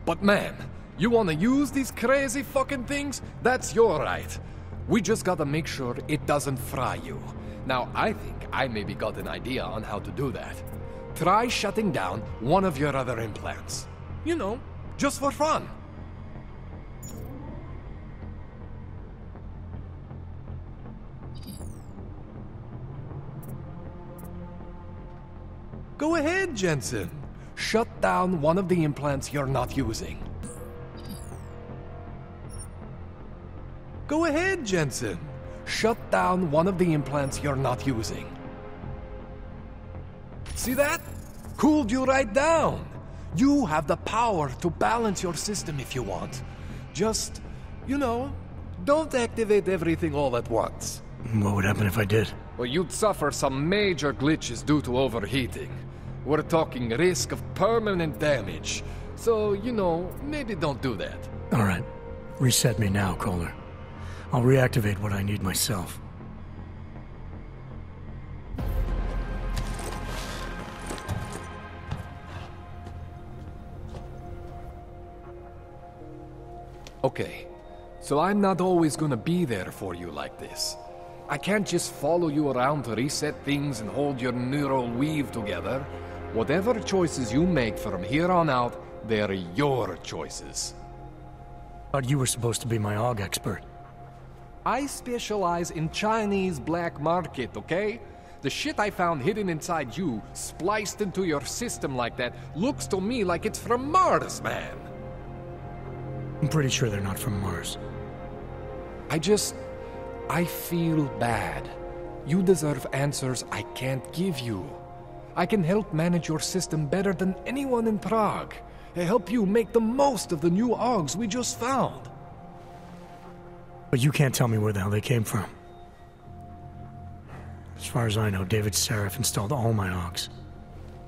But man, you wanna use these crazy fucking things? That's your right. We just gotta make sure it doesn't fry you. Now, I think I maybe got an idea on how to do that. Try shutting down one of your other implants. You know, just for fun. Go ahead, Jensen. Shut down one of the implants you're not using. Go ahead, Jensen. Shut down one of the implants you're not using. See that? Cooled you right down. You have the power to balance your system if you want. Just, you know, don't activate everything all at once. What would happen if I did? Well, you'd suffer some major glitches due to overheating. We're talking risk of permanent damage. So, you know, maybe don't do that. All right. Reset me now, Kohler. I'll reactivate what I need myself. Okay, so I'm not always gonna be there for you like this. I can't just follow you around to reset things and hold your neural weave together. Whatever choices you make from here on out, they're your choices. Thought you were supposed to be my AUG expert. I specialize in Chinese black market, okay? The shit I found hidden inside you, spliced into your system like that, looks to me like it's from Mars, man. I'm pretty sure they're not from Mars. I feel bad. You deserve answers I can't give you. I can help manage your system better than anyone in Prague. Help you make the most of the new AUGs we just found. But you can't tell me where the hell they came from. As far as I know, David Sarif installed all my AUGs.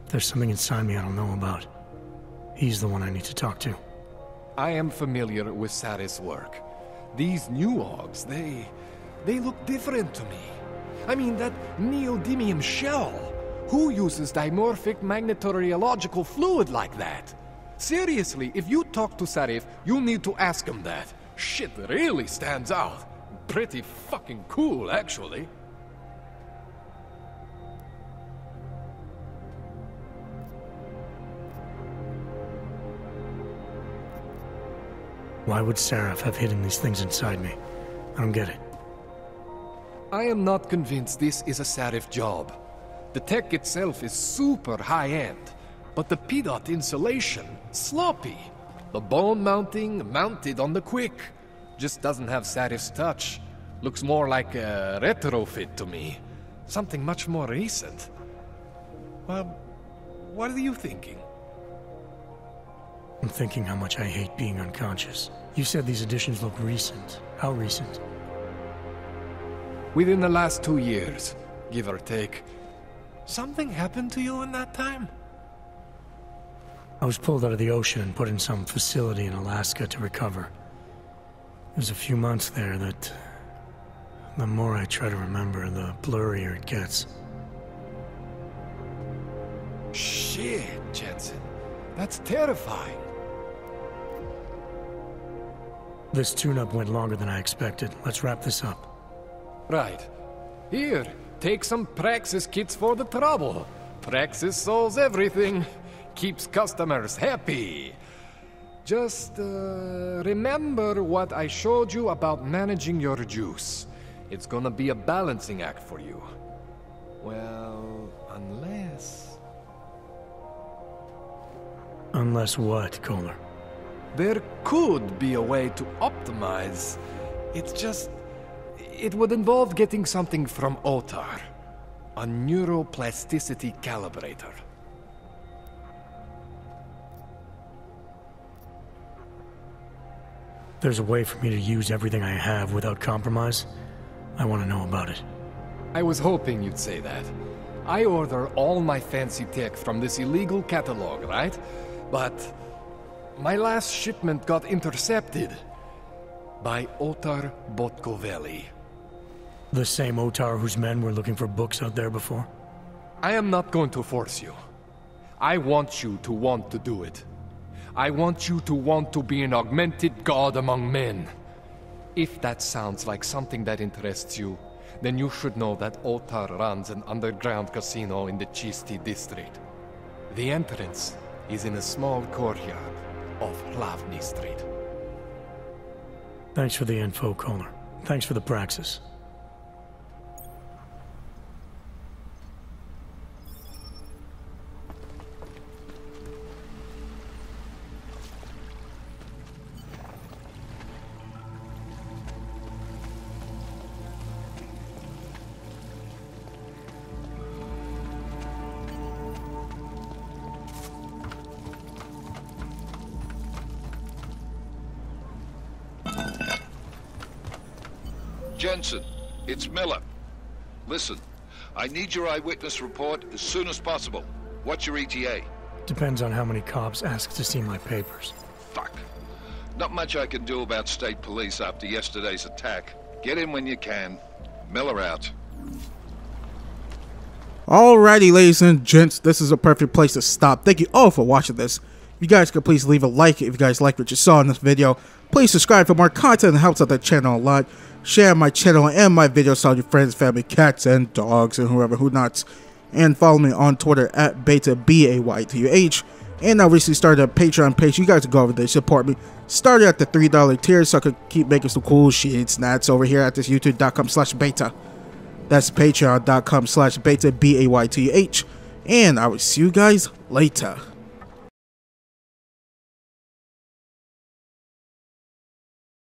If there's something inside me I don't know about, he's the one I need to talk to. I am familiar with Sarif's work. These new AUGs, they look different to me. I mean, that neodymium shell. Who uses dimorphic magnetorheological fluid like that? Seriously, if you talk to Sarif, you need to ask him that. Shit really stands out. Pretty fucking cool, actually. Why would Sarif have hidden these things inside me? I don't get it. I am not convinced this is a Sarif job. The tech itself is super high-end, but the PDOT insulation, sloppy. The bone mounting, mounted on the quick. Just doesn't have Sarif's touch. Looks more like a retrofit to me. Something much more recent. Well, what are you thinking? I'm thinking how much I hate being unconscious. You said these additions look recent. How recent? Within the last 2 years, give or take. Something happened to you in that time? I was pulled out of the ocean and put in some facility in Alaska to recover. There's a few months there that... the more I try to remember, the blurrier it gets. Shit, Jensen. That's terrifying. This tune-up went longer than I expected. Let's wrap this up. Right. Here, take some Praxis kits for the trouble. Praxis solves everything. Keeps customers happy. Just, remember what I showed you about managing your juice. It's gonna be a balancing act for you. Well, unless... Unless what, Kohler? There could be a way to optimize. It's just... it would involve getting something from Otar. A neuroplasticity calibrator. There's a way for me to use everything I have without compromise? I want to know about it. I was hoping you'd say that. I order all my fancy tech from this illegal catalog, right? But my last shipment got intercepted by Otar Botkoveli. The same Otar whose men were looking for books out there before? I am not going to force you. I want you to want to do it. I want you to want to be an augmented god among men. If that sounds like something that interests you, then you should know that Otar runs an underground casino in the Chisti district. The entrance is in a small courtyard off Hlavny Street. Thanks for the info, Kohler. Thanks for the praxis. Jensen, it's Miller. Listen, I need your eyewitness report as soon as possible. What's your ETA? Depends on how many cops ask to see my papers. Fuck. Not much I can do about state police after yesterday's attack. Get in when you can. Miller out. Alrighty, ladies and gents, this is a perfect place to stop. Thank you all for watching this. If you guys could please leave a like if you guys like what you saw in this video. Please subscribe for more content that helps out the channel a lot. Share my channel and my videos to all your friends, family, cats, and dogs, and whoever who nots. And follow me on Twitter at Baytuh, B-A-Y-T-U-H. And I recently started a Patreon page. You guys can go over there, support me. Started at the $3 tier so I could keep making some cool shit snats over here at this youtube.com/Baytuh. That's patreon.com/Baytuh, B-A-Y-T-H. And I will see you guys later.